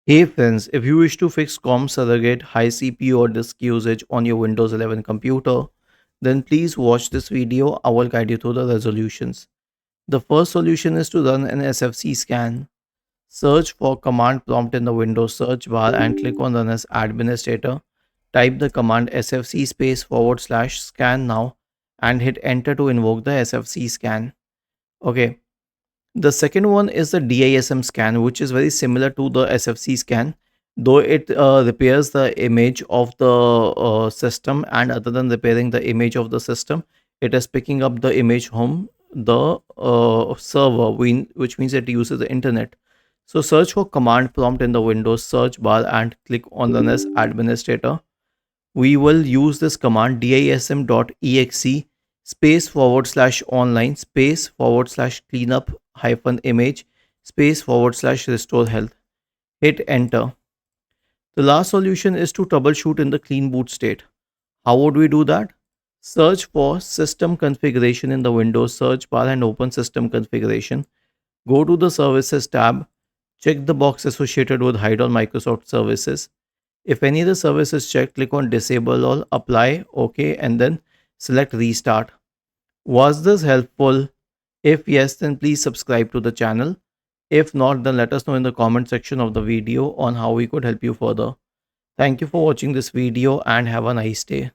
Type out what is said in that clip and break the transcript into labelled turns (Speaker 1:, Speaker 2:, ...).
Speaker 1: Hey friends, if you wish to fix COM surrogate, high CPU or disk usage on your Windows 11 computer, then please watch this video. I will guide you through the resolutions. The first solution is to run an SFC scan. Search for command prompt in the Windows search bar and click on Run as Administrator. Type the command sfc space forward slash scan now and hit enter to invoke the SFC scan. Okay, the second one is the DISM scan, which is very similar to the SFC scan, though it repairs the image of the system, and other than repairing the image of the system, it is picking up the image from the server, which means it uses the internet. So search for command prompt in the Windows search bar and click on Run as Administrator. We will use this command dism.exe space forward slash online space forward slash cleanup hyphen image space forward slash restore health. Hit enter. The last solution is to troubleshoot in the clean boot state. How would we do that? Search for system configuration in the Windows search bar and open system configuration. Go to the services tab. Check the box associated with hide on Microsoft services. If any of the service is checked, click on disable all, apply, OK, and then select restart. Was this helpful? If yes, then please subscribe to the channel. If not, then let us know in the comment section of the video on how we could help you further. Thank you for watching this video and have a nice day.